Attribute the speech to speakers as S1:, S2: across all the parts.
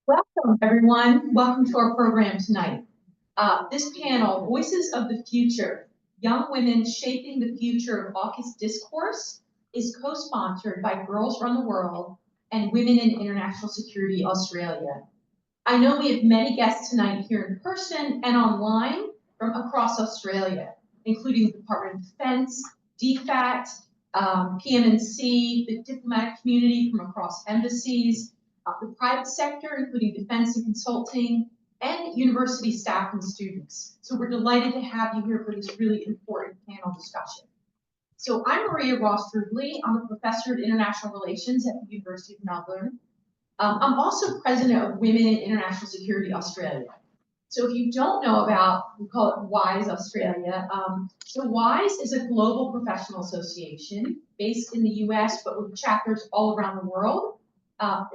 S1: Welcome, everyone. Welcome to our program tonight. This panel, Voices of the Future, Young Women Shaping the Future of AUKUS Discourse, is co-sponsored by Girls Run the World and Women in International Security Australia. I know we have many guests tonight here in person and online from across Australia, including the Department of Defence, DFAT, PM&C, the diplomatic community from across embassies, the private sector, including defense and consulting, and university staff and students. So we're delighted to have you here for this really important panel discussion. So I'm Maria Rost Rublee. I'm a professor of international relations at the University of Melbourne. I'm also president of Women in International Security Australia. So if you don't know about, we call it WIIS Australia. So WIIS is a global professional association based in the US, but with chapters all around the world.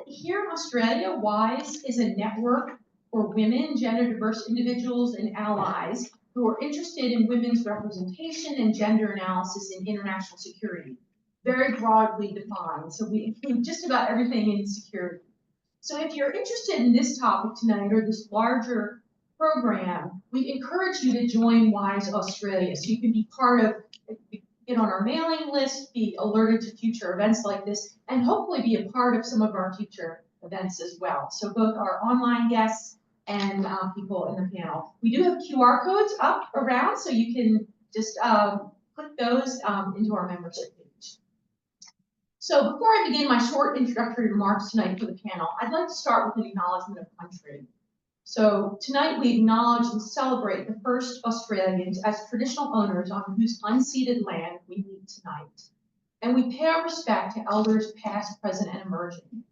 S1: Here in Australia, WIIS is a network for women, gender diverse individuals, and allies who are interested in women's representation and gender analysis in international security. Very broadly defined, so we include just about everything in security. So if you're interested in this topic tonight or this larger program, we encourage you to join WIIS Australia so you can be part of, get on our mailing list, be alerted to future events like this, and hopefully be a part of some of our future events as well. So both our online guests and people in the panel. We do have QR codes up around, so you can just click those into our membership page. So before I begin my short introductory remarks tonight for the panel, I'd like to start with an acknowledgement of country. So tonight we acknowledge and celebrate the first Australians as traditional owners on whose unceded land we meet tonight. And we pay our respect to elders past, present, and emerging.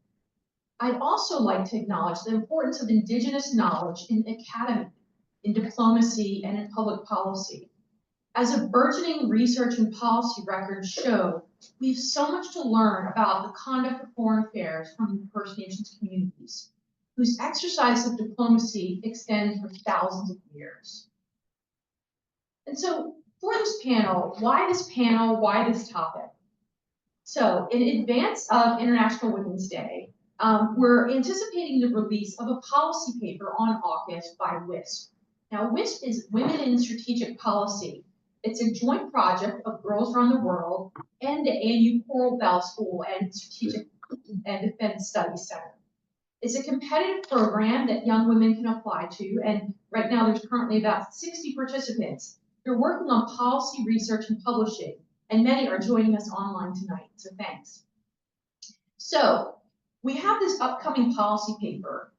S1: I'd also like to acknowledge the importance of Indigenous knowledge in academy, in diplomacy, and in public policy. As a burgeoning research and policy records show, we have so much to learn about the conduct of foreign affairs from the First Nations communities, whose exercise of diplomacy extends for thousands of years. And so for this panel, why this topic? So in advance of International Women's Day, we're anticipating the release of a policy paper on AUKUS by WIIS. Now WIIS is Women in Strategic Policy. It's a joint project of Girls Run the World and the ANU Coral Bell School and Strategic and Defense Studies Center. It's a competitive program that young women can apply to, and right now there's currently about 60 participants. They're working on policy research and publishing, and many are joining us online tonight, so thanks. So we have this upcoming policy paper.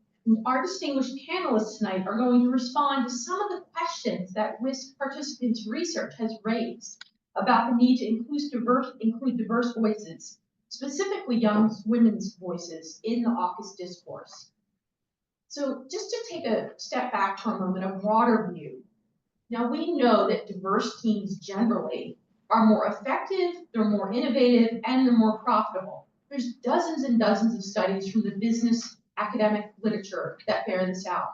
S1: Our distinguished panelists tonight are going to respond to some of the questions that WIIS participants' research has raised about the need to include diverse voices, specifically young women's voices in the AUKUS discourse. So just to take a step back for a moment, a broader view. Now we know that diverse teams generally are more effective, they're more innovative, and they're more profitable. There's dozens and dozens of studies from the business academic literature that bear this out.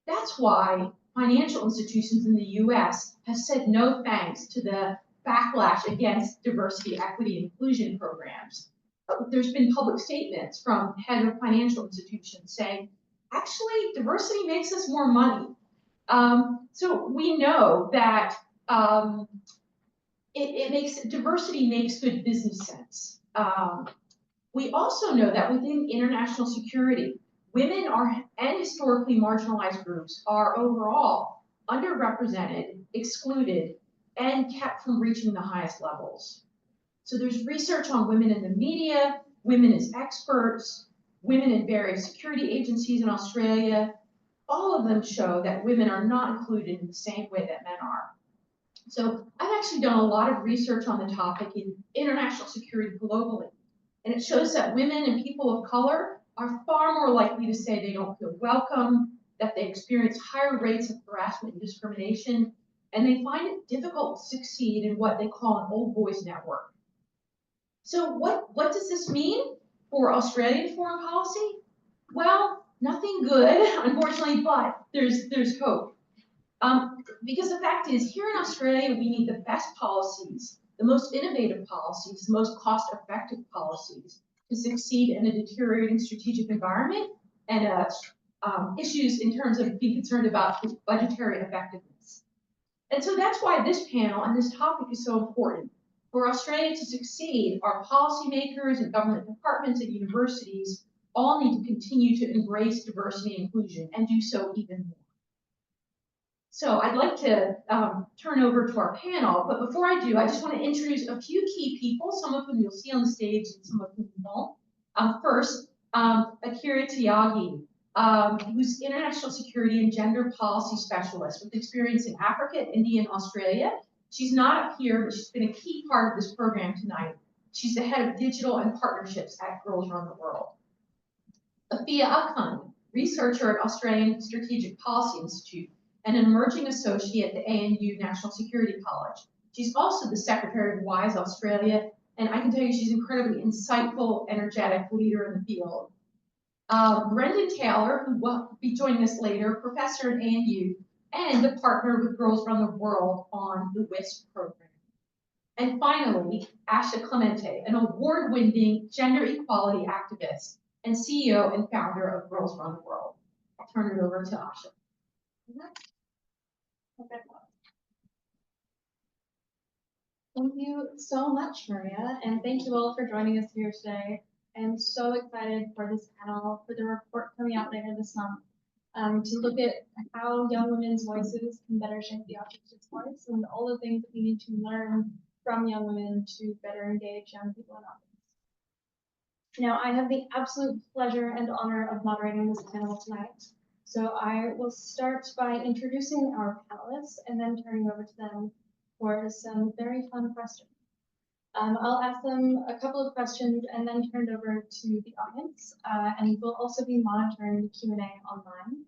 S1: That's why financial institutions in the US have said no thanks to the backlash against diversity, equity, and inclusion programs. There's been public statements from head of financial institutions saying, actually, diversity makes us more money. So we know that diversity makes good business sense. We also know that within international security, women and historically marginalized groups are overall underrepresented, excluded, and kept from reaching the highest levels. So there's research on women in the media, women as experts, women in various security agencies in Australia. All of them show that women are not included in the same way that men are. So I've actually done a lot of research on the topic in international security globally. And it shows that women and people of color are far more likely to say they don't feel welcome, that they experience higher rates of harassment and discrimination, and they find it difficult to succeed in what they call an old boys network. So what does this mean for Australian foreign policy? Well, nothing good, unfortunately, but there's hope. Because the fact is, here in Australia, we need the best policies, the most innovative policies, the most cost-effective policies to succeed in a deteriorating strategic environment, and issues in terms of being concerned about budgetary effectiveness. And so that's why this panel and this topic is so important. For Australia to succeed, our policymakers and government departments and universities all need to continue to embrace diversity and inclusion and do so even more. So I'd like to turn over to our panel, but before I do, I just want to introduce a few key people, some of whom you'll see on the stage and some of whom you won't. First, Akrti Tyagi, who's International Security and Gender Policy Specialist with experience in Africa, India, and Australia. She's not up here, but she's been a key part of this program tonight. She's the head of digital and partnerships at Girls Run the World. Afia Akhund, researcher at Australian Strategic Policy Institute, and an emerging associate at the ANU National Security College. She's also the secretary of WIIS Australia, and I can tell you she's an incredibly insightful, energetic leader in the field. Brendan Taylor, who will be joining us later, professor at ANU, and a partner with Girls Run the World on the WIIS program. And finally, Asha Clementi, an award-winning gender equality activist and CEO and founder of Girls Run the World. I'll turn it over to Asha.
S2: Thank you so much, Maria, and thank you all for joining us here today. I'm so excited for this panel, for the report coming out later this month, to look at how young women's voices can better shape the AUKUS discourse and all the things that we need to learn from young women to better engage young people in AUKUS. Now, I have the absolute pleasure and honor of moderating this panel tonight. So I will start by introducing our panelists and then turning over to them for some very fun questions. I'll ask them a couple of questions and then turn it over to the audience. And we'll also be monitoring the Q&A online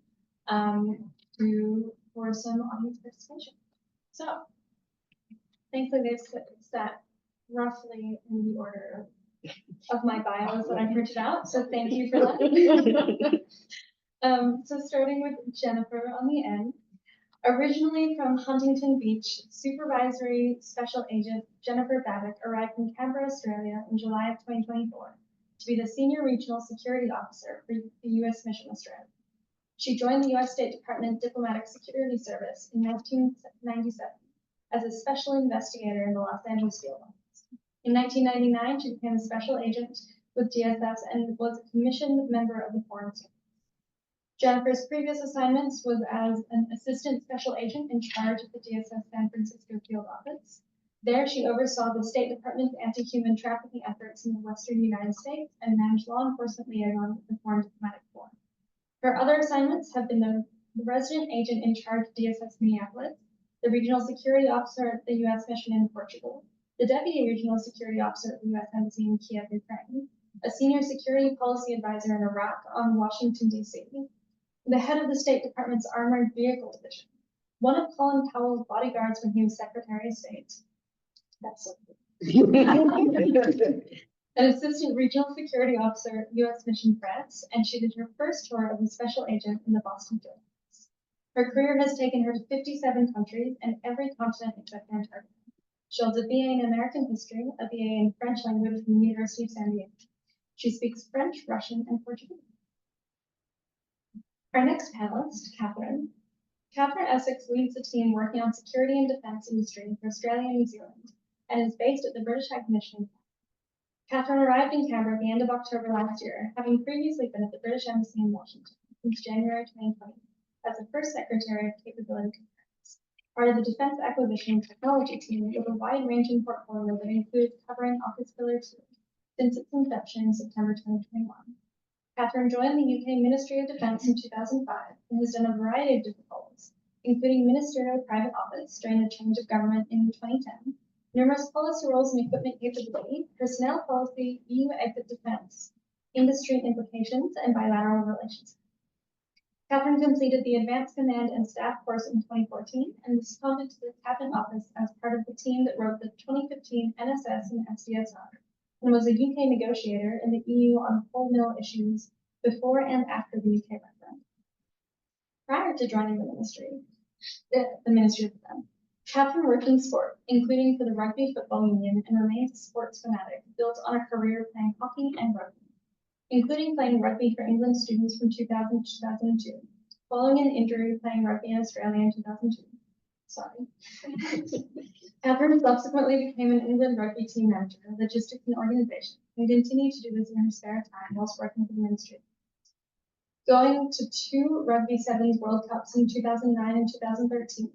S2: for some audience participation. So thankfully they've set roughly in the order of my bios that I printed out. So thank you for that. So starting with Jennifer on the end. Originally from Huntington Beach, Supervisory Special Agent Jennifer Babic arrived in Canberra, Australia in July of 2024 to be the Senior Regional Security Officer for the U.S. Mission Australia. She joined the U.S. State Department Diplomatic Security Service in 1997 as a Special Investigator in the Los Angeles Field Office. In 1999, she became a Special Agent with DSS and was a commissioned member of the Foreign Service. Jennifer's previous assignments was as an Assistant Special Agent in charge of the DSS San Francisco Field Office. There, she oversaw the State Department's anti-human trafficking efforts in the Western United States and managed law enforcement liaison with the Foreign Diplomatic Corps. Her other assignments have been the Resident Agent in charge of DSS Minneapolis, the Regional Security Officer at the U.S. Mission in Portugal, the Deputy Regional Security Officer at the U.S. Embassy in Kiev, Ukraine, a Senior Security Policy Advisor in Iraq on Washington, D.C., the head of the State Department's Armored Vehicle Division, one of Colin Powell's bodyguards when he was Secretary of State. That's so cool. An Assistant Regional Security Officer at U.S. Mission France, and she did her first tour of a Special Agent in the Boston Field Office. Her career has taken her to 57 countries and every continent except Antarctica. She holds a BA in American History, a BA in French language from the University of San Diego. She speaks French, Russian, and Portuguese. Our next panelist, Kathryn. Kathryn Essex leads the team working on security and defense industry for Australia and New Zealand, and is based at the British High Commission. Kathryn arrived in Canberra at the end of October last year, having previously been at the British Embassy in Washington since January 2020 as the first Secretary of Capability Conference, part of the Defense Acquisition and Technology team with a wide-ranging portfolio that includes covering AUKUS Pillar 2 since its inception in September 2021. Kathryn joined the UK Ministry of Defence in 2005 and has done a variety of different roles, including ministerial private office during the change of government in 2010, numerous policy roles in equipment capability, personnel policy, EU exit defence, industry implications, and bilateral relations. Kathryn completed the Advanced Command and Staff course in 2014 and was appointed to the Cabinet Office as part of the team that wrote the 2015 NSS and SDSR, and was a UK negotiator in the EU on whole mill issues before and after the UK referendum. Prior to joining the Ministry of Defence, Kathryn worked in sport, including for the Rugby Football Union, and remains a sports fanatic built on a career playing hockey and rugby. including playing rugby for England students from 2000 to 2002, following an injury playing rugby in Australia in 2002. Sorry. Kathryn subsequently became an England rugby team manager, logistics and organization, and continued to do this in her spare time whilst working for the ministry. Going to 2 Rugby Sevens World Cups in 2009 and 2013,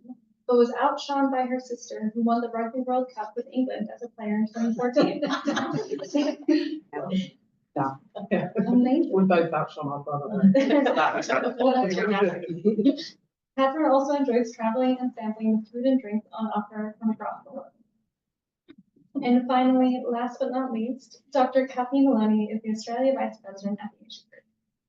S2: but was outshone by her sister, who won the Rugby World Cup with England as a player in 2014.
S3: Yeah.
S2: Amazing.
S3: We both outshone our brother.
S2: Kathryn also enjoys traveling and sampling the food and drink on offer from across the world. And finally, last but not least, Dr. Cathy Moloney is the Australia Vice President at the AUKUS,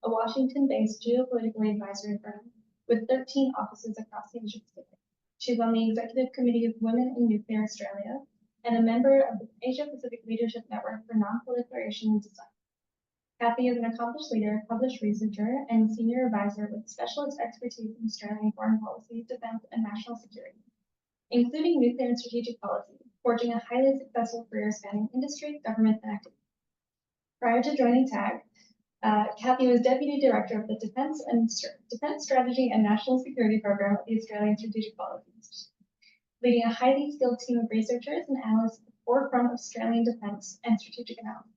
S2: a Washington-based geopolitical advisory firm with 13 offices across the Asia Pacific. She's on the Executive Committee of Women in Nuclear Australia and a member of the Asia Pacific Leadership Network for Non-Proliferation and Design. Cathy is an accomplished leader, published researcher, and senior advisor with specialist expertise in Australian foreign policy, defense, and national security, including nuclear and strategic policy, forging a highly successful career spanning industry, government, and activity. Prior to joining TAG, Cathy was Deputy Director of the Defense Strategy and National Security Program at the Australian Strategic Policy Institute, leading a highly skilled team of researchers and analysts at the forefront of Australian defense and strategic analysis.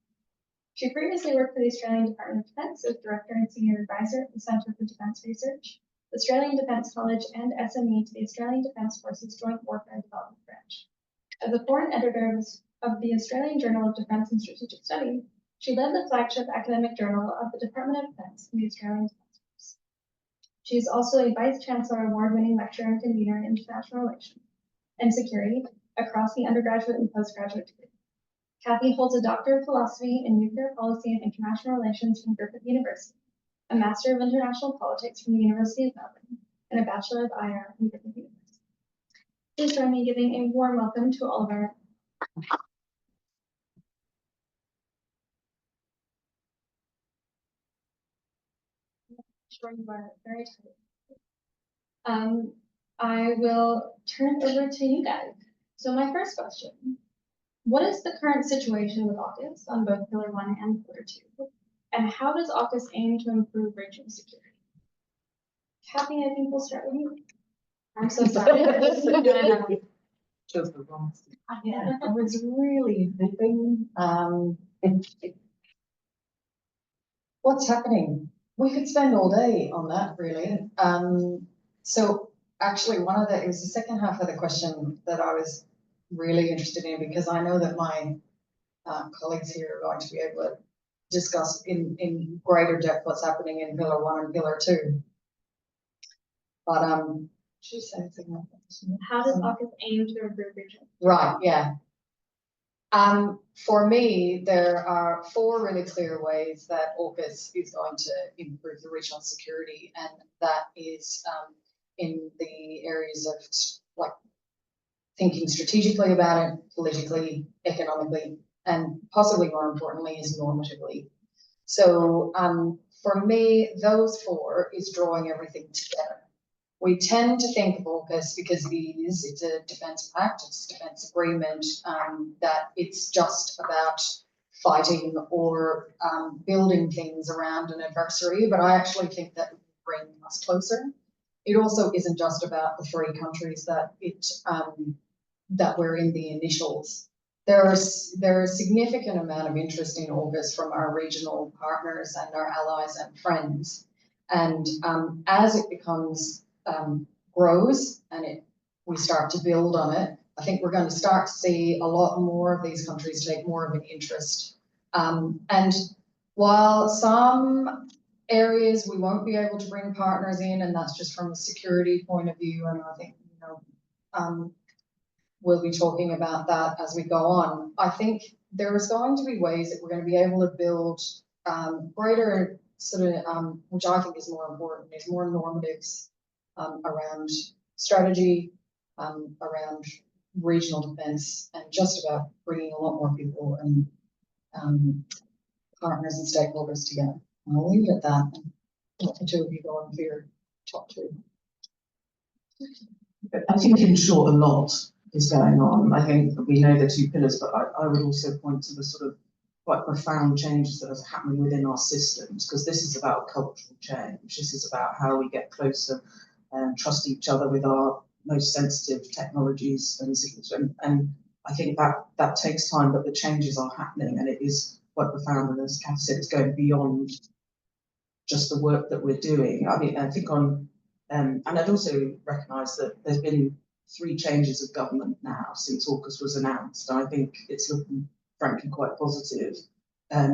S2: She previously worked for the Australian Department of Defence as Director and Senior Advisor at the Centre for Defence Research, the Australian Defence College, and SME to the Australian Defence Forces Joint Warfare Development Branch. As a foreign editor of the Australian Journal of Defence and Strategic Study, she led the flagship academic journal of the Department of Defence in the Australian Defence Force. She is also a Vice Chancellor award-winning lecturer and convener in international relations and security across the undergraduate and postgraduate degree. Cathy holds a Doctor of Philosophy in Nuclear Policy and International Relations from Griffith University, a Master of International Politics from the University of Melbourne, and a Bachelor of IR from Griffith University. Please join me in giving a warm welcome to all of our very tight. I will turn it over to you guys. So my first question, what is the current situation with AUKUS on both Pillar 1 and Pillar 2? And how does AUKUS aim to improve regional security? Cathy, I think we'll start with you. I'm so sorry.
S3: Just the wrong.
S4: Yeah, I was really thinking, what's happening? We could spend all day on that, really. So actually, it was the second half of the question that I was really interested in, because I know that my colleagues here are going to be able to discuss in greater depth what's happening in Pillar 1 and Pillar 2. But should you say anything like that?
S2: How does AUKUS aim to improve regional?
S4: Right, yeah. For me, there are 4 really clear ways that AUKUS is going to improve the regional security, and that is in the areas of like thinking strategically about it, politically, economically, and possibly more importantly is normatively. So for me, those 4 is drawing everything together. We tend to think of AUKUS because it's a defence pact, it's a defence agreement, that it's just about fighting or building things around an adversary, but I actually think that will bring us closer. It also isn't just about the 3 countries that that were in the initials. There is a significant amount of interest in AUKUS from our regional partners and our allies and friends, and as it grows and we start to build on it, I think we're going to start to see a lot more of these countries take more of an interest. And while some areas we won't be able to bring partners in, and that's just from a security point of view, and I think we'll be talking about that as we go on. I think there is going to be ways that we're going to be able to build greater sort of, which I think is more important, is more normatives around strategy, around regional defence, and just about bringing a lot more people and partners and stakeholders together. And I'll leave it at that. And let the 2 of you go on for your top 2.
S3: I think in short, a lot is going on. I think that we know the 2 pillars, but I would also point to the sort of quite profound changes that are happening within our systems, because this is about cultural change. This is about how we get closer and trust each other with our most sensitive technologies and signals. And I think that takes time, but the changes are happening, and it is quite profound. And as Kathy said, it's going beyond just the work that we're doing. I mean, I think and I'd also recognise that there's been 3 changes of government now since AUKUS was announced. And I think it's looking, frankly, quite positive,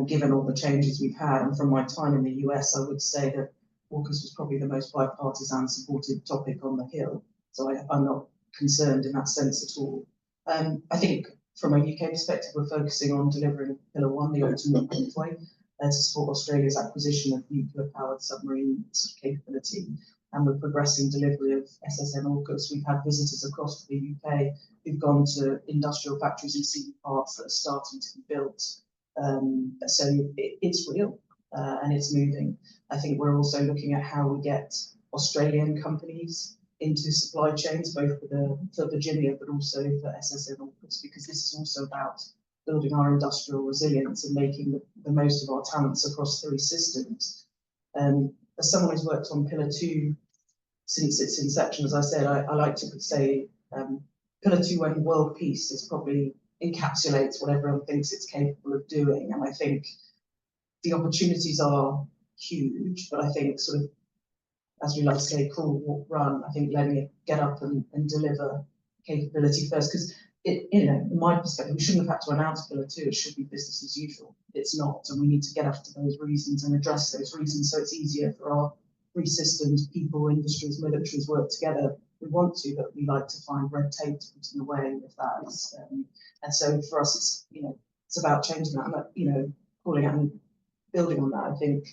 S3: given all the changes we've had. And from my time in the US, I would say that AUKUS was probably the most bipartisan supported topic on the Hill. So I'm not concerned in that sense at all. I think from a UK perspective, we're focusing on delivering Pillar 1, the ultimate pathway, to support Australia's acquisition of nuclear-powered submarine capability. And we're progressing delivery of SSN AUKUS. We've had visitors across the UK who've gone to industrial factories and seen parts that are starting to be built. So it's real and it's moving. I think we're also looking at how we get Australian companies into supply chains, both for Virginia, but also for SSN AUKUS, because this is also about building our industrial resilience and making the most of our talents across 3 systems. As someone who's worked on Pillar 2 since its inception, as I said, I like to say Pillar 2 and world peace is probably encapsulates what everyone thinks it's capable of doing. And I think the opportunities are huge, but I think sort of, as we like to say, crawl, walk, run. I think letting it get up and deliver capability first, because in my perspective, we shouldn't have had to announce Pillar 2. It should be business as usual. It's not, and we need to get after those reasons and address those reasons so it's easier for our 3 systems, people, industries, militaries work together. We want to, but we like to find red tape to put in the way of that. And so for us, it's about changing that, and calling out and building on that. I think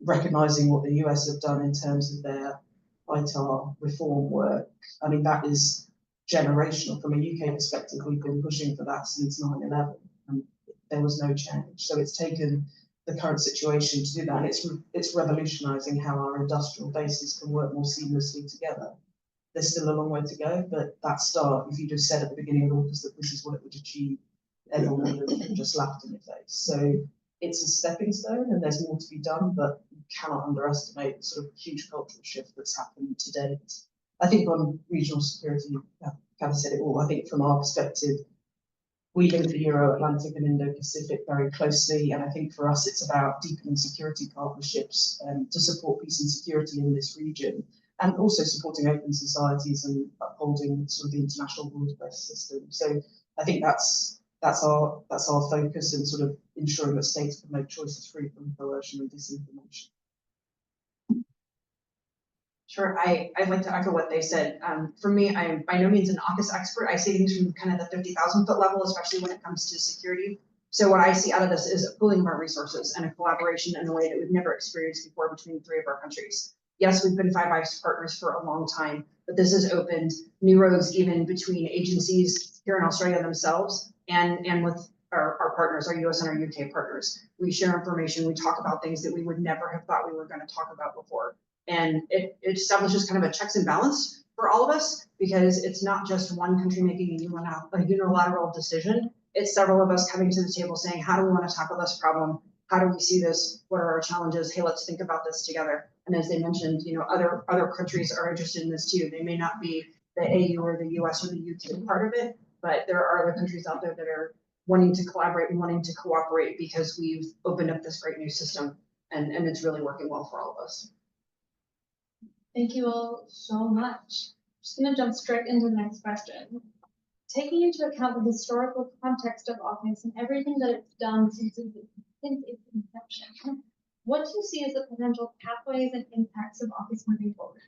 S3: recognising what the US have done in terms of their ITAR reform work. I mean, that is generational. From a UK perspective, we've been pushing for that since 9/11, and there was no change. So it's taken the current situation to do that. And it's revolutionising how our industrial bases can work more seamlessly together. There's still a long way to go, but that start, if you just said at the beginning of August that this is what it would achieve, everyone would have just laughed in your face. So it's a stepping stone, and there's more to be done, but you cannot underestimate the sort of huge cultural shift that's happened to date. I think on regional security, Kathy said it all. I think from our perspective, we link the Euro-Atlantic and Indo-Pacific very closely, and I think for us it's about deepening security partnerships to support peace and security in this region, and also supporting open societies and upholding sort of the international rules-based system. So I think that's our focus, in sort of ensuring that states can make choices free from coercion and disinformation.
S5: Sure, I'd like to echo what they said. For me, I'm by no means an AUKUS expert. I see things from kind of the 50,000-foot level, especially when it comes to security. So what I see out of this is a pooling of our resources and a collaboration in a way that we've never experienced before between 3 of our countries. Yes, we've been Five Eyes partners for a long time, but this has opened new roads even between agencies here in Australia themselves and with our partners, our US and our UK partners. We share information, we talk about things that we would never have thought we were going to talk about before. And it establishes kind of a checks and balance for all of us, because it's not just one country making a unilateral decision. It's several of us coming to the table saying, how do we want to tackle this problem? How do we see this? What are our challenges? Hey, let's think about this together. And as they mentioned, other countries are interested in this too. They may not be the AU or the US or the UK part of it, but there are other countries out there that are wanting to collaborate and wanting to cooperate because we've opened up this great new system, and it's really working well for all of us.
S2: Thank you all so much. Just going to jump straight into the next question. Taking into account the historical context of AUKUS and everything that it's done since its inception, what do you see as the potential pathways and impacts of AUKUS moving forward?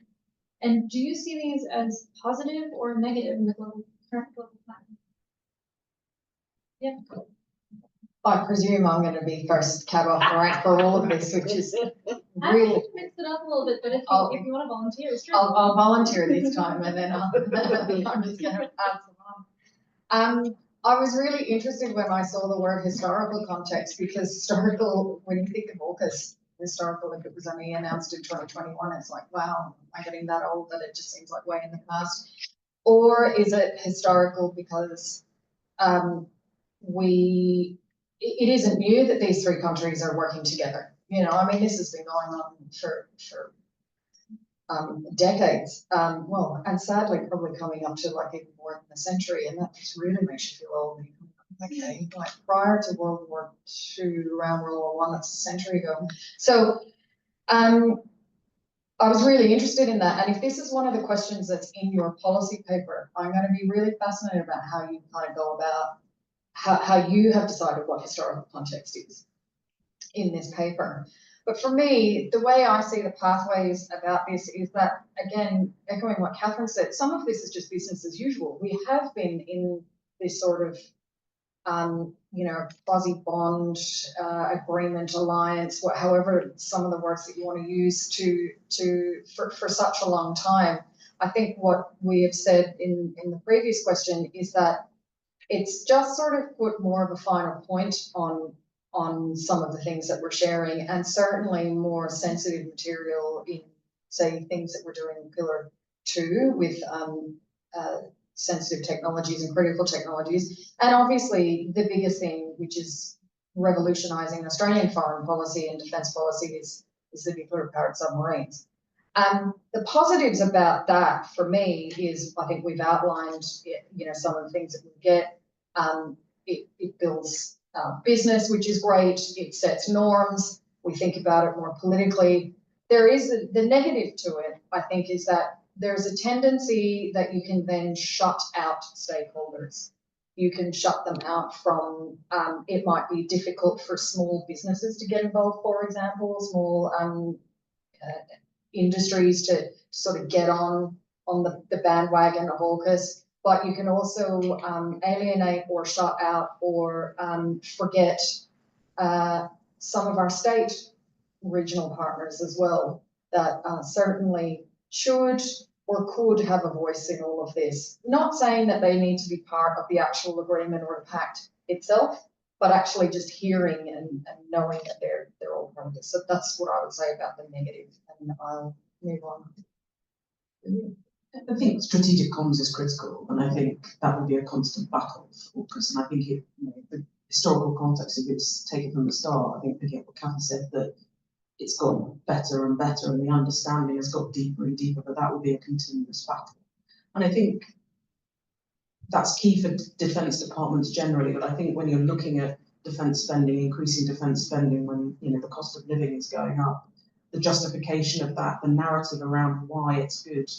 S2: And do you see these as positive or negative in the current global climate? Yeah.
S4: I presume I'm going to be first cab off the rank for all of this, which is
S2: I
S4: really.
S2: want to mix it up a little bit, but if you want to volunteer, sure.
S4: I'll volunteer this time, and then I'm just going to pass them on. I was really interested when I saw the word historical context, because historical, when you think of AUKUS, historical, if it was only announced in 2021, it's like, wow, am I getting that old that it just seems like way in the past? Or is it historical because we it isn't new that these three countries are working together. You know, I mean, this has been going on for decades. Well, and sadly, probably coming up to like even more than a century, and that just really makes you feel old. Okay, like prior to World War II, around World War I, that's a century ago. So, I was really interested in that. And if this is one of the questions that's in your policy paper, I'm going to be really fascinated about how you kind of go about how you have decided what historical context is in this paper. But for me, the way I see the pathways about this is that, again, echoing what Kathryn said, some of this is just business as usual. We have been in this sort of you know, quasi bond agreement, alliance, however some of the words that you want to use for such a long time. I think what we have said in the previous question is that it's just sort of put more of a final point on some of the things that we're sharing, and certainly more sensitive material in, say, things that we're doing in Pillar 2 with sensitive technologies and critical technologies. And obviously the biggest thing, which is revolutionising Australian foreign policy and defence policy, is the nuclear-powered submarines. The positives about that for me is, I think we've outlined, you know, some of the things that we get. It builds business, which is great. It sets norms. We think about it more politically. There is the negative to it, I think, is that there's a tendency that you can then shut out stakeholders. You can shut them out from, it might be difficult for small businesses to get involved, for example, small industries to sort of get on the bandwagon of AUKUS, but you can also alienate or shut out or forget some of our state regional partners as well that certainly should or could have a voice in all of this. Not saying that they need to be part of the actual agreement or the pact itself, but actually just hearing and knowing that they're all part of this. So that's what I would say about the negative, and I'll move on.
S3: I think strategic comms is critical, and I think that will be a constant battle for AUKUS. And I think it, you know, the historical context, if it's taken from the start, I think picking up what Kathy said, that it's got better and better, and the understanding has got deeper and deeper, but that will be a continuous battle. And I think that's key for defence departments generally, but I think when you're looking at defence spending, increasing defence spending when, you know, the cost of living is going up, the justification of that, the narrative around why it's good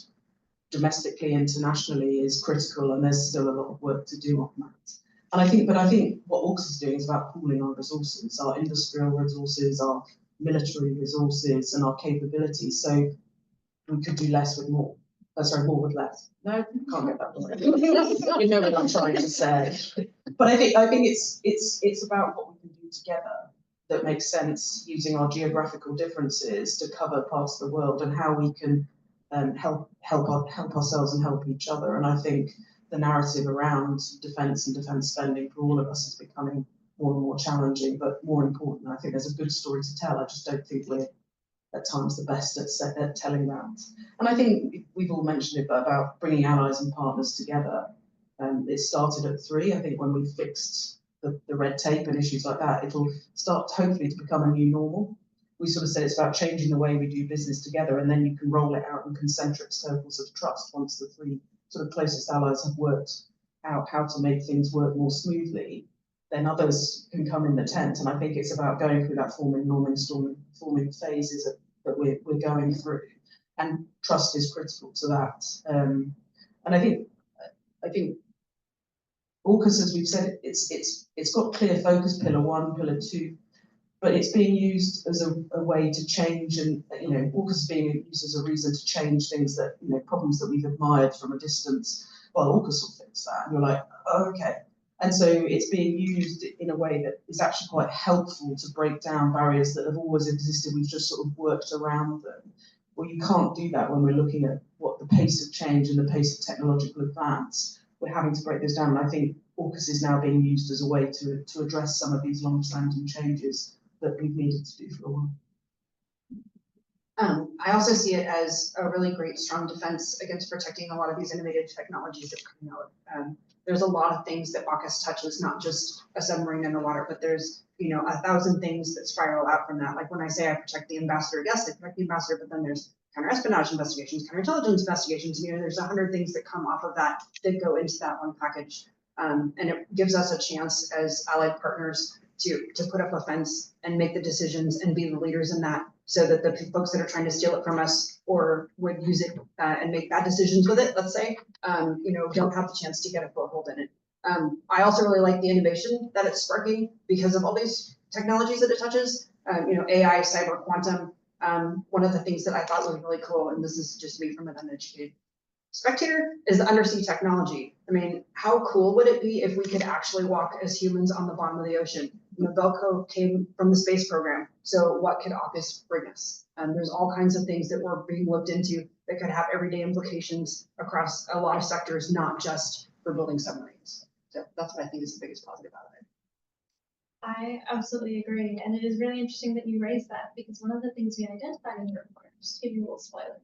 S3: domestically, internationally is critical, and there's still a lot of work to do on that. And I think what AUKUS is doing is about pooling our resources, our industrial resources, our military resources and our capabilities, so we could do less with more. More with less. No, can't get that right. You know what I'm trying to say. But I think it's about what we can do together that makes sense, using our geographical differences to cover parts of the world, and how we can help ourselves and help each other. And I think the narrative around defence and defence spending for all of us is becoming more and more challenging, but more important. I think there's a good story to tell. I just don't think we're at times the best at telling that. And I think we've all mentioned it, but about bringing allies and partners together. It started at 3. I think when we fixed the red tape and issues like that, it'll start hopefully to become a new normal. We sort of said it's about changing the way we do business together, and then you can roll it out in concentric circles of trust once the 3 sort of closest allies have worked out how to make things work more smoothly. Then others can come in the tent, and I think it's about going through that forming, norming, storming, forming phases that we're going through, and trust is critical to that. And I think AUKUS, as we've said, it's got clear focus, pillar 1, pillar 2, but it's being used as a way to change, and you know, AUKUS is being used as a reason to change things that, you know, problems that we've admired from a distance. Well, AUKUS will fix that, and you're like, oh, okay. And so it's being used in a way that is actually quite helpful to break down barriers that have always existed. We've just sort of worked around them. Well, you can't do that when we're looking at what the pace of change and the pace of technological advance. We're having to break this down. And I think AUKUS is now being used as a way to address some of these long-standing changes that we've needed to do for a while.
S5: I also see it as a really great, strong defense against protecting a lot of these innovative technologies that are coming out. there's a lot of things that AUKUS touches, not just a submarine in the water, but there's, 1,000 things that spiral out from that. Like when I say I protect the ambassador, yes, I protect the ambassador, but then there's counter-espionage investigations, counterintelligence investigations, there's 100 things that come off of that go into that one package. And it gives us a chance as allied partners to put up a fence and make the decisions and be the leaders in that, so that the folks that are trying to steal it from us or would use it and make bad decisions with it, let's say, don't have the chance to get a foothold in it. I also really like the innovation that it's sparking because of all these technologies that it touches. AI, cyber, quantum. One of the things that I thought was really cool, and this is just me from an uneducated spectator, is the undersea technology. I mean, how cool would it be if we could actually walk as humans on the bottom of the ocean? Velcro came from the space program, so what could AUKUS bring us? There's all kinds of things that were being looked into that could have everyday implications across a lot of sectors, not just for building submarines. So that's what I think is the biggest positive out of it.
S2: I absolutely agree, and it is really interesting that you raised that, because one of the things we identified in the report, just to give you a little spoiler,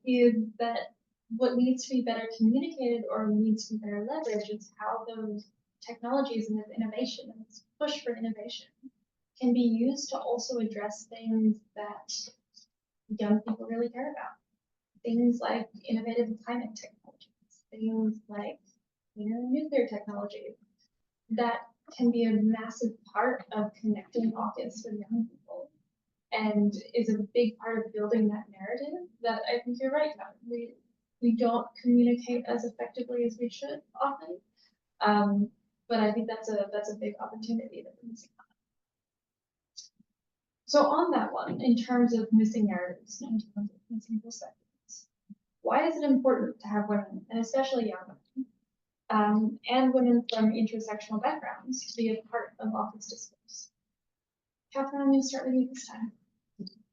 S2: is that what needs to be better communicated or needs to be better leveraged is how those technologies and this innovation and this push for innovation can be used to also address things that young people really care about. Things like innovative climate technologies, things like nuclear technology, that can be a massive part of connecting AUKUS with young people, and is a big part of building that narrative that I think you're right about. We don't communicate as effectively as we should often, but I think that's a big opportunity that we're missing. So on that one, in terms of missing narratives, in terms of missing perspectives, why is it important to have women, and especially young women, and women from intersectional backgrounds, to be a part of AUKUS discourse? Kathryn, I'm going to start with you this time.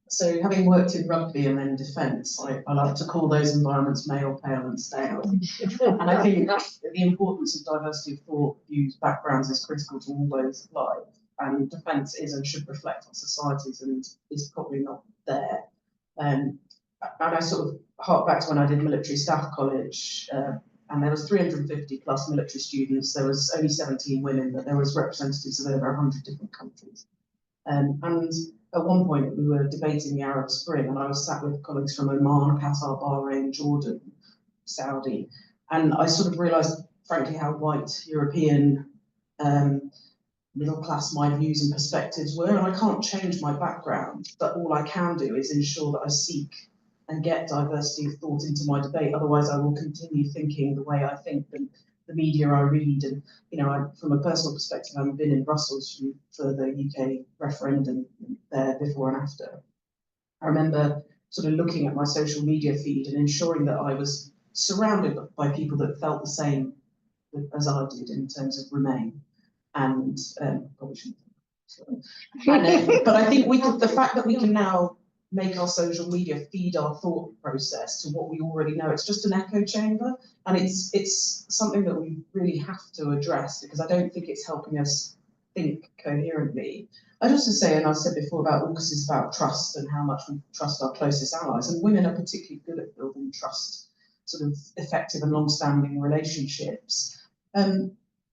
S3: So having worked in rugby and then defence, I like to call those environments male, pale and stale. And I think the importance of diversity of thought, views, backgrounds is critical to all those life. And defence is and should reflect on societies and is probably not there. And I sort of hark back to when I did military staff college, and there was 350 plus military students. There was only 17 women, but there was representatives of over 100 different countries. And at one point we were debating the Arab Spring, and I was sat with colleagues from Oman, Qatar, Bahrain, Jordan, Saudi, and I sort of realised, frankly, how white European middle class my views and perspectives were, and I can't change my background, but all I can do is ensure that I seek and get diversity of thought into my debate. Otherwise, I will continue thinking the way I think, and the media I read. And from a personal perspective, I've been in Brussels for the UK referendum there before and after. I remember sort of looking at my social media feed and ensuring that I was surrounded by people that felt the same as I did in terms of Remain. And probably shouldn't. But I think the fact that we can now make our social media feed our thought process to what we already know, it's just an echo chamber, and it's something that we really have to address, because I don't think it's helping us think coherently. I'd also say, and I've said before, about AUKUS is about trust and how much we trust our closest allies, and women are particularly good at building trust, sort of effective and long-standing relationships.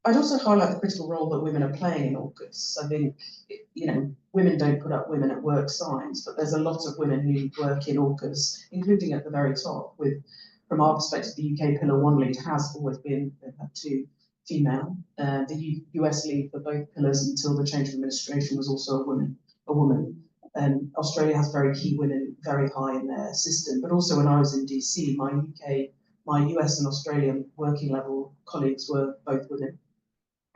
S3: I'd also highlight the critical role that women are playing in AUKUS. I think, women don't put up women at work signs, but there's a lot of women who work in AUKUS, including at the very top. From our perspective, the UK Pillar 1 lead has always been two female. The US lead for both pillars until the change of administration was also a woman. Australia has very key women very high in their system, but also when I was in DC, my US and Australian working level colleagues were both women.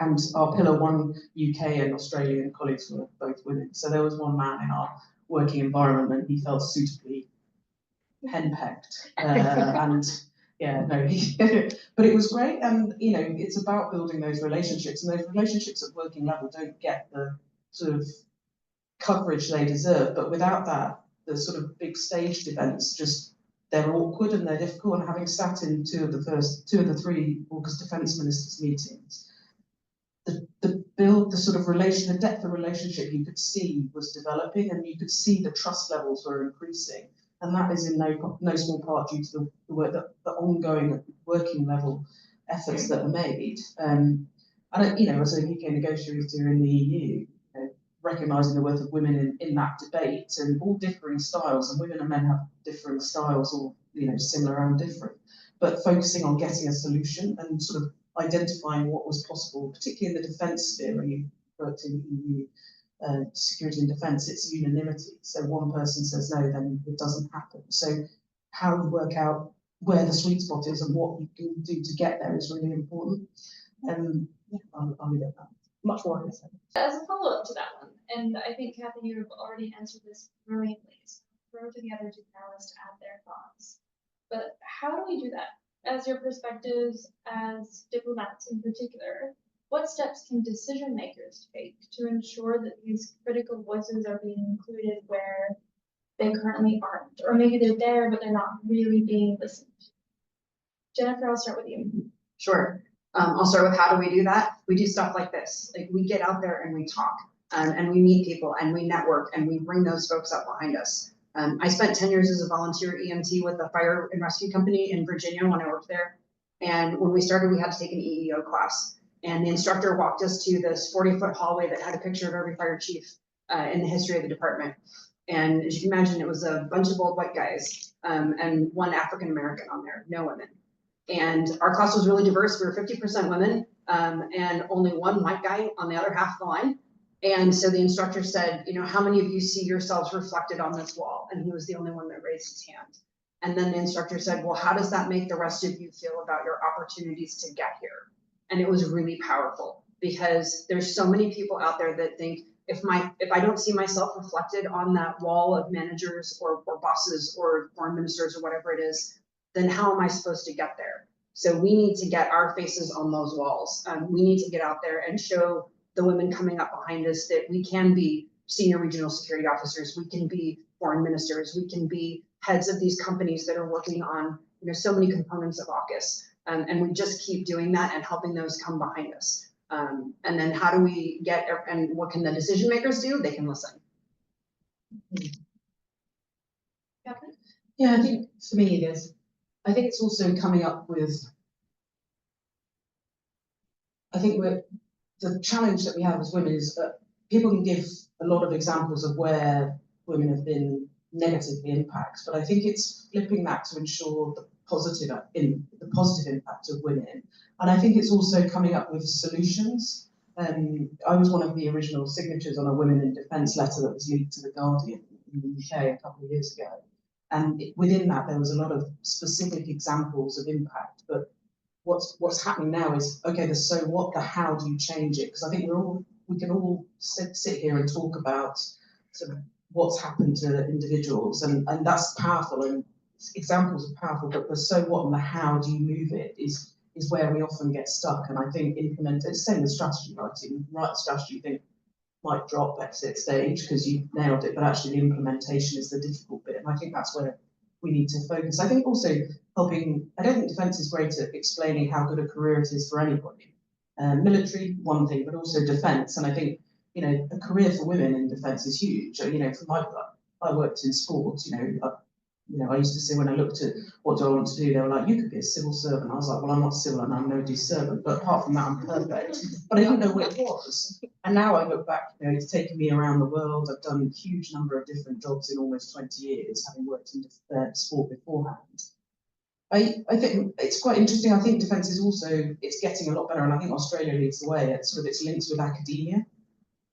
S3: And our Pillar 1 UK and Australian colleagues were both women. So there was one man in our working environment, and he felt suitably henpecked. But it was great. And, it's about building those relationships. And those relationships at working level don't get the sort of coverage they deserve. But without that, the sort of big staged events they're awkward and they're difficult. And having sat in two of the three AUKUS defence ministers' meetings, the depth of relationship you could see was developing, and you could see the trust levels were increasing. And that is in no small part due to the work, the ongoing working level efforts that are made. And as a UK negotiator in the EU, recognising the worth of women in that debate, and all differing styles, and women and men have differing styles, or similar and different, but focusing on getting a solution and sort of identifying what was possible, particularly in the defence sphere. When you worked in EU security and defence, it's unanimity. So one person says no, then it doesn't happen. So how you work out where the sweet spot is and what you can do to get there is really important. I'll leave it at that. Much more to say.
S2: As a follow-up to that one, and I think Kathy, you have already answered this brilliantly. So throw to the other two panelists to add their thoughts. But how do we do that? As your perspectives as diplomats in particular, what steps can decision makers take to ensure that these critical voices are being included where they currently aren't? Or maybe they're there, but they're not really being listened to. Jennifer, I'll start with you.
S5: Sure. I'll start with how do we do that? We do stuff like this. Like, we get out there and we talk, and we meet people and we network and we bring those folks up behind us. I spent 10 years as a volunteer EMT with a fire and rescue company in Virginia when I worked there. And when we started, we had to take an EEO class. And the instructor walked us to this 40-foot hallway that had a picture of every fire chief in the history of the department. And as you can imagine, it was a bunch of old white guys and one African-American on there, no women. And our class was really diverse. We were 50% women and only one white guy on the other half of the line. And so the instructor said, how many of you see yourselves reflected on this wall? And he was the only one that raised his hand. And then the instructor said, well, how does that make the rest of you feel about your opportunities to get here? And it was really powerful, because there's so many people out there that think, if I don't see myself reflected on that wall of managers or bosses or foreign ministers or whatever it is, then how am I supposed to get there? So we need to get our faces on those walls. We need to get out there and show the women coming up behind us that we can be senior regional security officers, we can be foreign ministers, we can be heads of these companies that are working on so many components of AUKUS. And we just keep doing that and helping those come behind us. And then how do we get, and what can the decision makers do? They can listen.
S2: Kathryn?
S3: Yeah, I think for me I think it's also coming up with, the challenge that we have as women is that people can give a lot of examples of where women have been negatively impacted, but I think it's flipping that to ensure the positive impact of women. And I think it's also coming up with solutions. I was one of the original signatories on a Women in Defence letter that was leaked to The Guardian in the UK a couple of years ago. And within that, there was a lot of specific examples of impact. But what's happening now is, okay, the so what, the how do you change it? Because I think we can all sit here and talk about sort of what's happened to individuals, and that's powerful, and examples are powerful, but the so what and the how do you move it is where we often get stuck. And I think it's the same with strategy writing. You write strategy, you think might drop exit stage because you nailed it, but actually the implementation is the difficult bit. And I think that's where we need to focus. I think also helping, I don't think defence is great at explaining how good a career it is for anybody. Military, one thing, but also defence. And I think, a career for women in defence is huge. I worked in sports, I used to say, when I looked at what do I want to do, they were like, you could be a civil servant. I was like, well, I'm not civil and I'm nobody's servant, but apart from that, I'm perfect. But I didn't know what it was. And now I look back, it's taken me around the world. I've done a huge number of different jobs in almost 20 years, having worked in sport beforehand. I think it's quite interesting. I think defence is also, it's getting a lot better, and I think Australia leads the way. It's links with academia.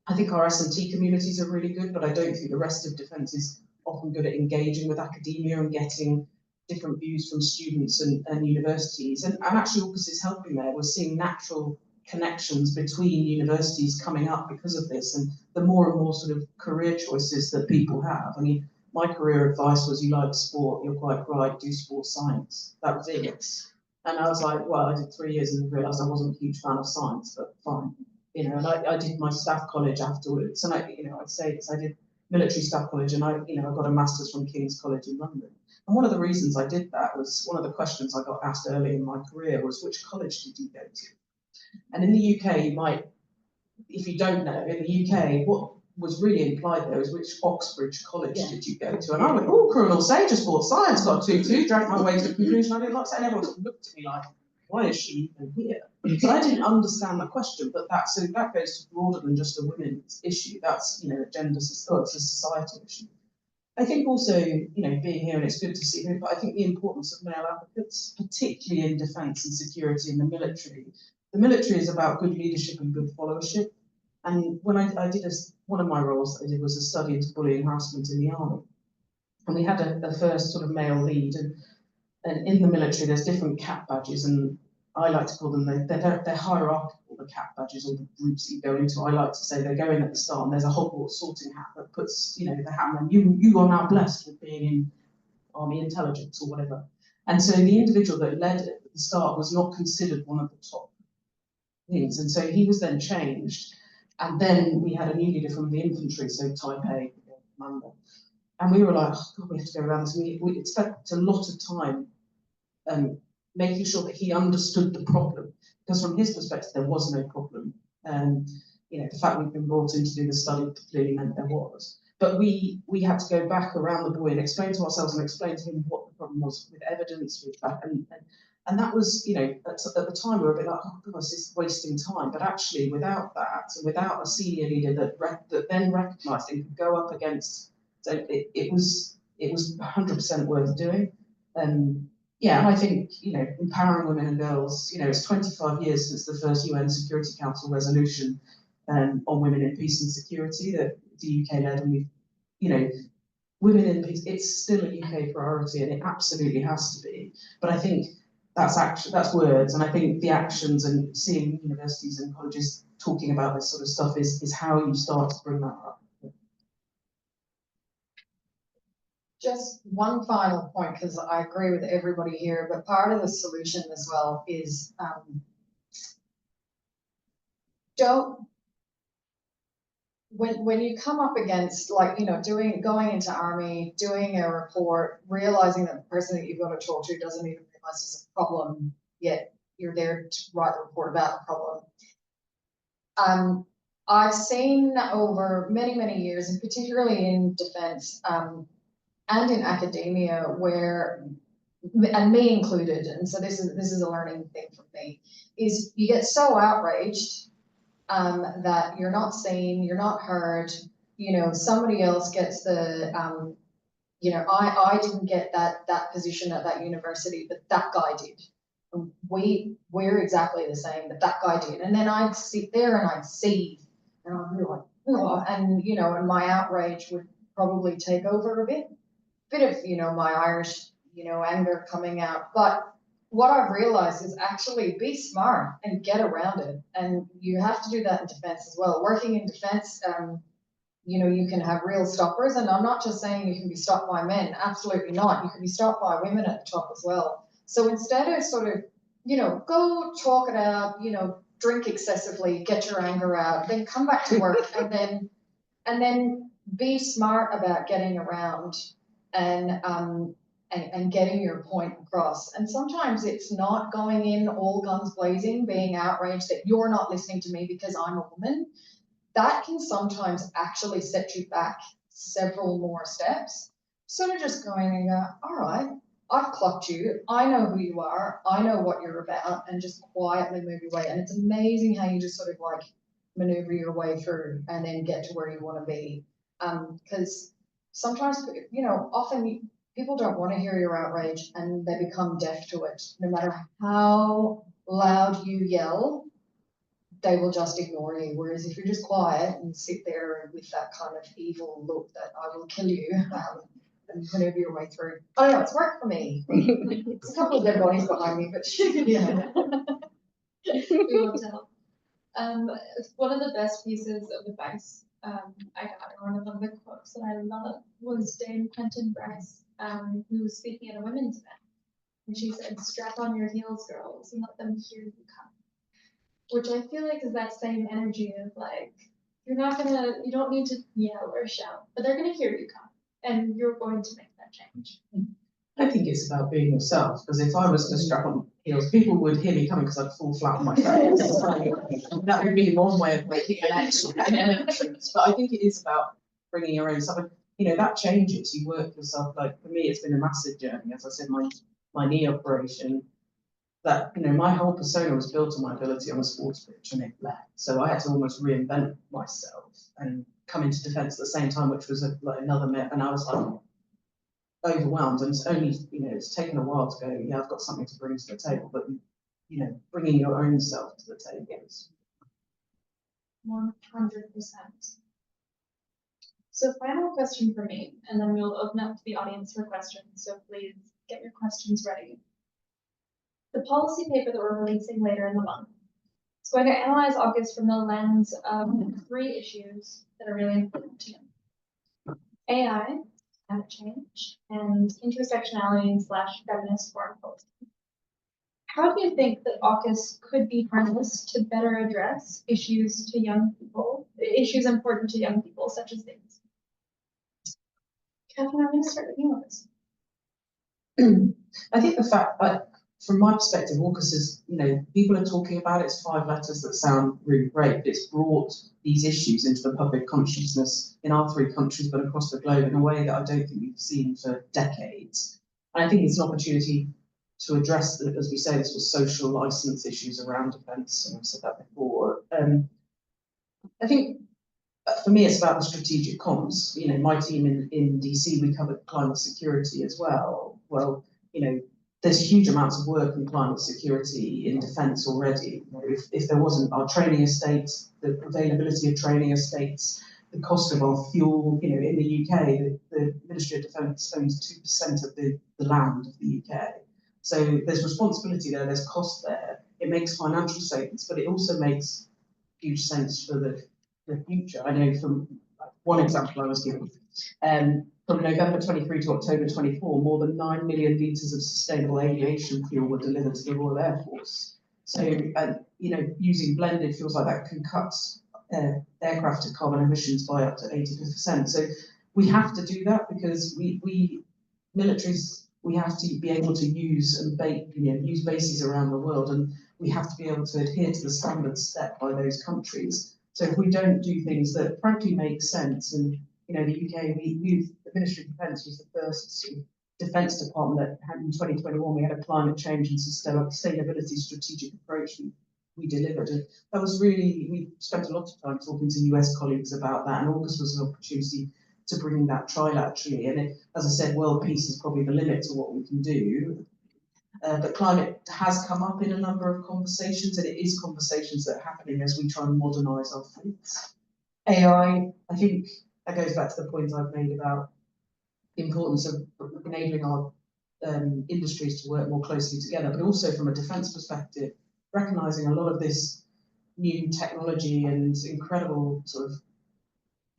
S3: I think our S&T communities are really good, but I don't think the rest of defence is often good at engaging with academia and getting different views from students and universities. And actually AUKUS is helping there. We're seeing natural connections between universities coming up because of this, and the more and more sort of career choices that people have. I mean, my career advice was, you like sport, you're quite right, do sports science. That was it. And I was like, well, I did 3 years and realised I wasn't a huge fan of science, but fine. And I did my staff college afterwards, and I'd say this, I did military staff college, and I got a master's from King's College in London. And one of the reasons I did that was, one of the questions I got asked early in my career was, which college did you go to? And in the UK, you might, if you don't know, in the UK, what was really implied there is, which Oxbridge College did you go to? And I went, oh, criminal sage, I sports science, got a 2-2, drank my way to the conclusion I didn't like it, and everyone sort of looked at me like, why is she even here? So I didn't understand the question, but that goes to broader than just a women's issue. That's, you know, a gender, it's a societal issue. I think also, you know, being here, and it's good to see her, but I think the importance of male advocates, particularly in defence and security in the military. The military is about good leadership and good followership. And when I did one of my roles that I did was a study into bullying and harassment in the army. And we had a first sort of male lead, and in the military there's different cap badges, and I like to call them, they're hierarchical, the cap badges or the groups that you go into. I like to say they go in at the start and there's a Hogwarts sorting hat that puts, you know, the hat on. You are now blessed with being in army intelligence or whatever. And so the individual that led it at the start was not considered one of the top things. And so he was then changed. And then we had a new leader from the infantry, so Type A commander. And we were like, oh God, we have to go around this. We spent a lot of time making sure that he understood the problem, because from his perspective there was no problem. You know, the fact we've been brought in to do the study clearly meant there was. But we had to go back around the boy and explain to ourselves and explain to him what the problem was with evidence, with that, and that was, you know, at the time we were a bit like, oh God, this is wasting time. But actually, without that, without a senior leader that then recognised and could go up against, so it was 100% worth doing. Yeah, and I think, you know, empowering women and girls, you know, it's 25 years since the first UN Security Council resolution on women in peace and security that the UK led, and we've, you know, women in peace, it's still a UK priority, and it absolutely has to be. But I think that's action, that's words, and I think the actions and seeing universities and colleges talking about this sort of stuff is how you start to bring that up.
S4: Just one final point, because I agree with everybody here, but part of the solution as well is when you come up against, like, you know, going into army, doing a report, realizing that the person that you've got to talk to doesn't even realize there's a problem, yet you're there to write the report about the problem. I've seen over many, many years, and particularly in defence, and in academia, where, and me included, and so this is a learning thing for me, is you get so outraged that you're not seen, you're not heard, you know, somebody else gets the, you know, I didn't get that position at that university, but that guy did. And we're exactly the same, but that guy did. And then I'd sit there and I'd seethe, and I'd be like, oh, and, you know, and my outrage would probably take over a bit of, you know, my Irish, you know, anger coming out. But what I've realized is actually be smart and get around it. And you have to do that in defense as well. Working in defense, you know, you can have real stoppers. And I'm not just saying you can be stopped by men. Absolutely not. You can be stopped by women at the top as well. So instead of sort of, you know, go talk it out, you know, drink excessively, get your anger out, then come back to work and then be smart about getting around and getting your point across. And sometimes it's not going in all guns blazing, being outraged that you're not listening to me because I'm a woman. That can sometimes actually set you back several more steps. Sort of just going and go, all right, I've clocked you. I know who you are. I know what you're about, and just quietly move your way. And it's amazing how you just sort of like maneuver your way through and then get to where you want to be. Because sometimes, you know, often people don't want to hear your outrage and they become deaf to it. No matter how loud you yell, they will just ignore you. Whereas if you're just quiet and sit there with that kind of evil look that I will kill you, and maneuver your way through. I don't know, it's worked for me. There's a couple of dead bodies behind me, but yeah.
S2: We want to help. One of the best pieces of advice I got, or one of the quotes that I love, was Dame Quentin Bryce, who was speaking at a women's event. And she said, strap on your heels, girls, and let them hear you come. Which I feel like is that same energy of like, you don't need to yell or shout, but they're gonna hear you come, and you're going to make that change.
S3: I think it's about being yourself, because if I was to strap on heels, people would hear me coming because I'd fall flat on my face. That would be one way of making an entrance. But I think it is about bringing your own stuff. You know, that changes. You work yourself. Like for me, it's been a massive journey. As I said, my knee operation, that, you know, my whole persona was built on my ability on a sports pitch, and it left. So I had to almost reinvent myself and come into defence at the same time, which was like another myth. And I was like overwhelmed, and it's only, you know, it's taken a while to go, yeah, I've got something to bring to the table, but, you know, bringing your own self to the table is
S2: 100%. So final question for me, and then we'll open up to the audience for questions. So please get your questions ready. The policy paper that we're releasing later in the month is going to analyze AUKUS from the lens of 3 issues that are really important to you: AI, climate change, and intersectionality/feminist foreign policy. How do you think that AUKUS could be harnessed to better address issues important to young people, such as these? Kathryn, I'm going to start with you on this.
S3: I think the fact that, from my perspective, AUKUS is, you know, people are talking about it, it's 5 letters that sound really great, but it's brought these issues into the public consciousness in our 3 countries, but across the globe in a way that I don't think we've seen for decades. And I think it's an opportunity to address, as we say, this was social license issues around defence, and I've said that before. I think for me, it's about the strategic comms. You know, my team in DC, we covered climate security as well. Well, you know, there's huge amounts of work in climate security in defence already. You know, if there wasn't our training estates, the availability of training estates, the cost of our fuel, you know, in the UK, the Ministry of Defence owns 2% of the land of the UK. So there's responsibility there, there's cost there. It makes financial statements, but it also makes huge sense for the future. I know from one example I was given, from November 23 to October 24, more than 9 million litres of sustainable aviation fuel were delivered to the Royal Air Force. So, you know, using blended fuels like that can cut aircraft carbon emissions by up to 80%. So we have to do that because we militaries, we have to be able to use and use bases around the world, and we have to be able to adhere to the standards set by those countries. So if we don't do things that frankly make sense, and you know, the UK, the Ministry of Defence was the first defence department that had in 2021, we had a climate change and sustainability strategic approach we delivered. And that was really, we spent a lot of time talking to US colleagues about that, and AUKUS was an opportunity to bring that trilaterally. And it, as I said, world peace is probably the limit to what we can do. But climate has come up in a number of conversations, and it is conversations that are happening as we try and modernise our fleets. AI, I think that goes back to the point I've made about the importance of enabling our industries to work more closely together, but also from a defence perspective, recognising a lot of this new technology and incredible sort of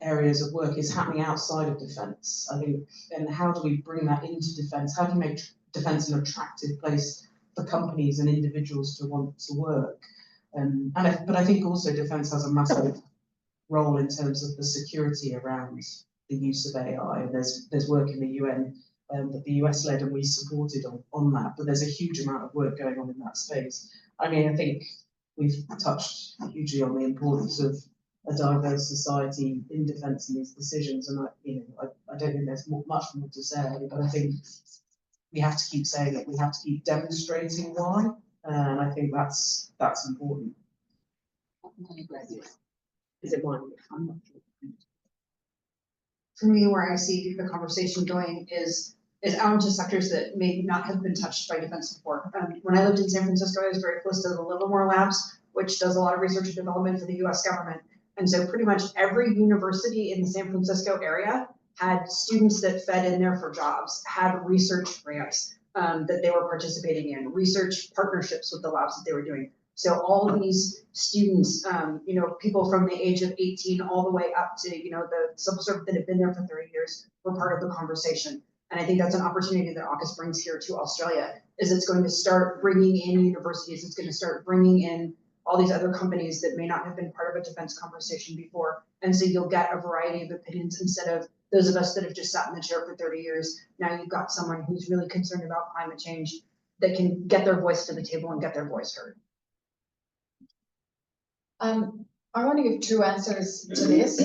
S3: areas of work is happening outside of defence. I think, and how do we bring that into defence? How do you make defence an attractive place for companies and individuals to want to work? But I think also defence has a massive role in terms of the security around the use of AI. And there's work in the UN that the US led, and we supported on that. But there's a huge amount of work going on in that space. I mean, I think we've touched hugely on the importance of a diverse society in defence in these decisions, and I don't think there's much more to say, but I think we have to keep saying it. We have to keep demonstrating why, and I think that's important. Is it mine? I'm not sure.
S5: For me, where I see the conversation going is out into sectors that may not have been touched by defense before. When I lived in San Francisco, I was very close to the Livermore Labs, which does a lot of research and development for the US government. And so pretty much every university in the San Francisco area had students that fed in there for jobs, had research grants that they were participating in, research partnerships with the labs that they were doing. So all of these students, people from the age of 18 all the way up to, the civil servant that have been there for 30 years were part of the conversation. And I think that's an opportunity that AUKUS brings here to Australia, is it's going to start bringing in universities, it's going to start bringing in all these other companies that may not have been part of a defense conversation before. And so you'll get a variety of opinions instead of those of us that have just sat in the chair for 30 years. Now you've got someone who's really concerned about climate change that can get their voice to the table and get their voice heard.
S4: I want to give 2 answers to this.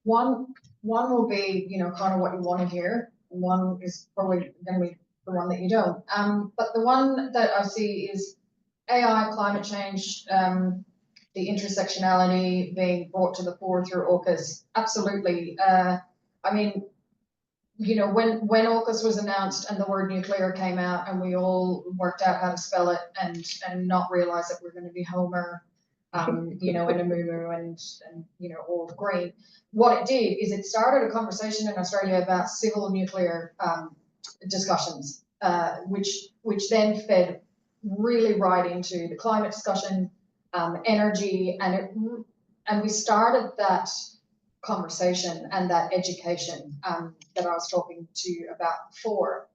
S4: One will be, kind of what you want to hear. One is probably going to be the one that you don't. But the one that I see is AI, climate change, the intersectionality being brought to the fore through AUKUS. Absolutely. I mean, you know, when AUKUS was announced and the word nuclear came out and we all worked out how to spell it and not realize that we're going to be Homer, you know, and a moo and you know, all of green. What it did is it started a conversation in Australia about civil nuclear discussions, which then fed really right into the climate discussion, energy, and we started that conversation and that education that I was talking to you about before.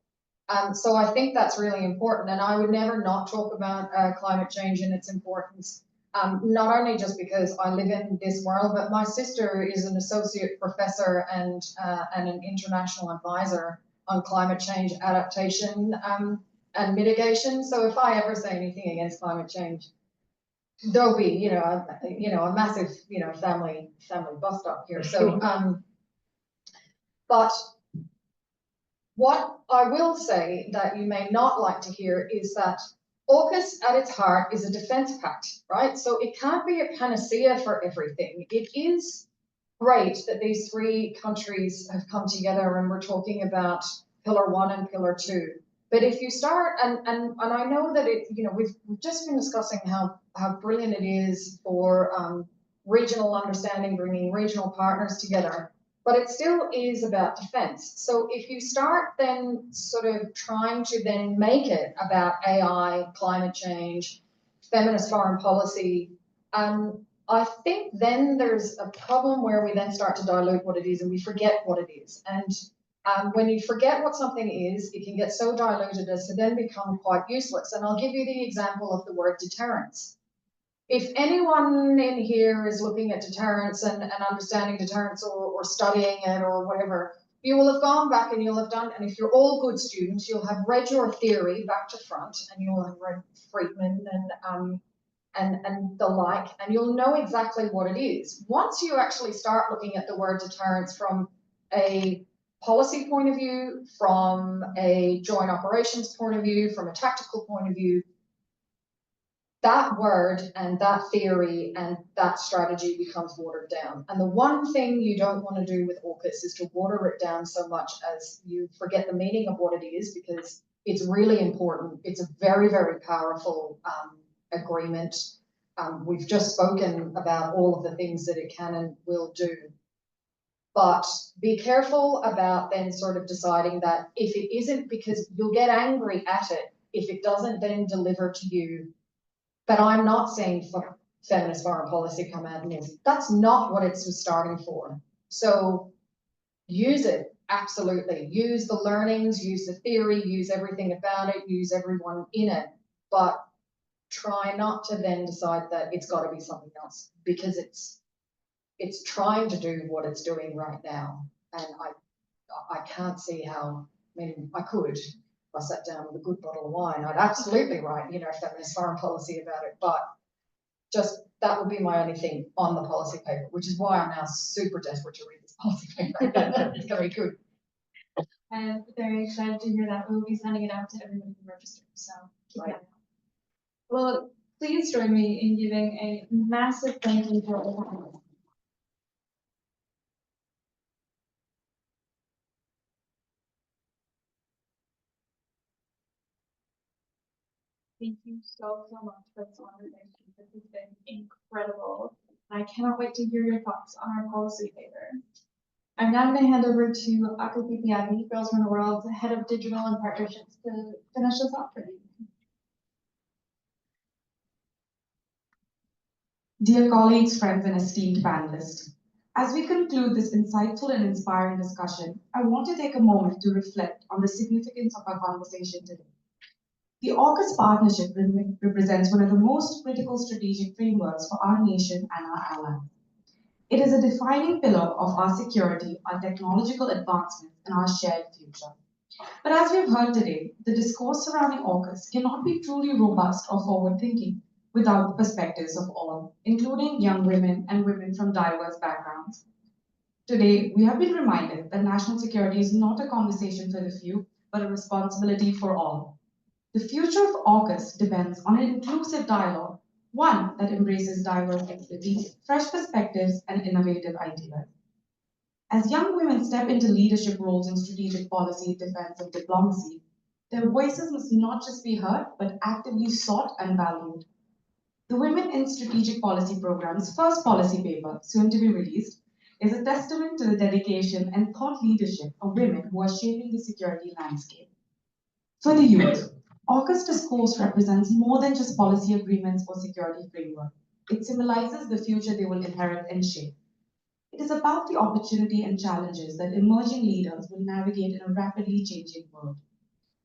S4: So I think that's really important, and I would never not talk about climate change and its importance, not only just because I live in this world, but my sister is an associate professor and an international advisor on climate change adaptation and mitigation. So if I ever say anything against climate change, there'll be, you know, a massive, you know, family bust up here. So, but what I will say that you may not like to hear is that AUKUS at its heart is a defence pact, right? So it can't be a panacea for everything. It is great that these three countries have come together and we're talking about Pillar 1 and Pillar 2. But if you start, and I know that it, you know, we've just been discussing how brilliant it is for regional understanding, bringing regional partners together, but it still is about defense. So if you start then sort of trying to then make it about AI, climate change, feminist foreign policy, I think then there's a problem where we then start to dilute what it is and we forget what it is. And when you forget what something is, it can get so diluted as to then become quite useless. And I'll give you the example of the word deterrence. If anyone in here is looking at deterrence and understanding deterrence or studying it or whatever, you will have gone back and you'll have done, and if you're all good students, you'll have read your theory back to front and you'll have read Friedman and the like, and you'll know exactly what it is. Once you actually start looking at the word deterrence from a policy point of view, from a joint operations point of view, from a tactical point of view, that word and that theory and that strategy becomes watered down. And the one thing you don't want to do with AUKUS is to water it down so much as you forget the meaning of what it is, because it's really important. It's a very, very powerful agreement. We've just spoken about all of the things that it can and will do. But be careful about then sort of deciding that if it isn't, because you'll get angry at it if it doesn't then deliver to you. But I'm not saying feminist foreign policy come out and this. That's not what it was starting for. So use it, absolutely. Use the learnings, use the theory, use everything about it, use everyone in it. But try not to then decide that it's got to be something else, because it's trying to do what it's doing right now. And I can't see how, I mean, I could, if I sat down with a good bottle of wine, I'd absolutely write, you know, feminist foreign policy about it, but just, that would be my only thing on the policy paper, which is why I'm now super desperate to read this policy paper. It's going to be good.
S2: I'm very excited to hear that. We'll be sending it out to everyone who registered, so keep
S4: Right.
S2: that. Well, please join me in giving a massive thank you to all the panelists. Thank you so much for this conversation. This has been incredible. I cannot wait to hear your thoughts on our policy paper. I'm now going to hand over to Akrti Tyagi, Girls from the World, Head of Digital and Partnerships, to finish us off for you.
S6: Dear colleagues, friends, and esteemed panelists, as we conclude this insightful and inspiring discussion, I want to take a moment to reflect on the significance of our conversation today. The AUKUS partnership represents one of the most critical strategic frameworks for our nation and our allies. It is a defining pillar of our security, our technological advancements, and our shared future. But as we've heard today, the discourse surrounding AUKUS cannot be truly robust or forward-thinking without the perspectives of all, including young women and women from diverse backgrounds. Today, we have been reminded that national security is not a conversation for the few, but a responsibility for all. The future of AUKUS depends on an inclusive dialogue, one that embraces diverse expertise, fresh perspectives, and innovative ideas. As young women step into leadership roles in strategic policy, defense, and diplomacy, their voices must not just be heard, but actively sought and valued. The Women in Strategic Policy Program's first policy paper, soon to be released, is a testament to the dedication and thought leadership of women who are shaping the security landscape. For the youth, AUKUS Discourse represents more than just policy agreements or security framework. It symbolizes the future they will inherit and shape. It is about the opportunity and challenges that emerging leaders will navigate in a rapidly changing world.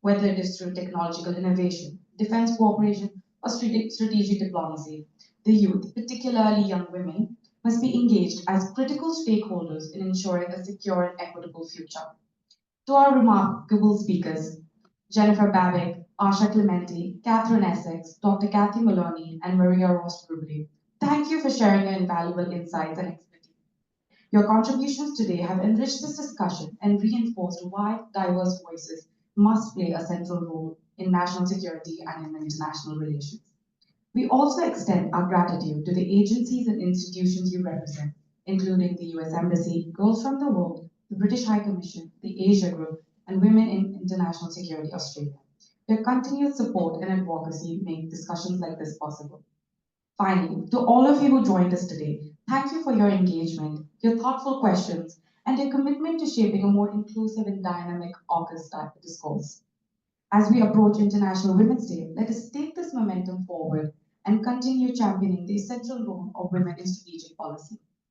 S6: Whether it is through technological innovation, defense cooperation, or strategic diplomacy, the youth, particularly young women, must be engaged as critical stakeholders in ensuring a secure and equitable future. To our remarkable speakers, Jennifer Babic, Asha Clementi, Kathryn Essex, Dr. Cathy Moloney, and Maria Rost Rublee, thank you for sharing your invaluable insights and expertise. Your contributions today have enriched this discussion and reinforced why diverse voices must play a central role in national security and in international relations. We also extend our gratitude to the agencies and institutions you represent, including the US Embassy, Girls from the World, the British High Commission, the Asia Group, and Women in International Security Australia. Your continued support and advocacy make discussions like this possible. Finally, to all of you who joined us today, thank you for your engagement, your thoughtful questions, and your commitment to shaping a more inclusive and dynamic AUKUS discourse. As we approach International Women's Day, let us take this momentum forward and continue championing the essential role of women in strategic policy.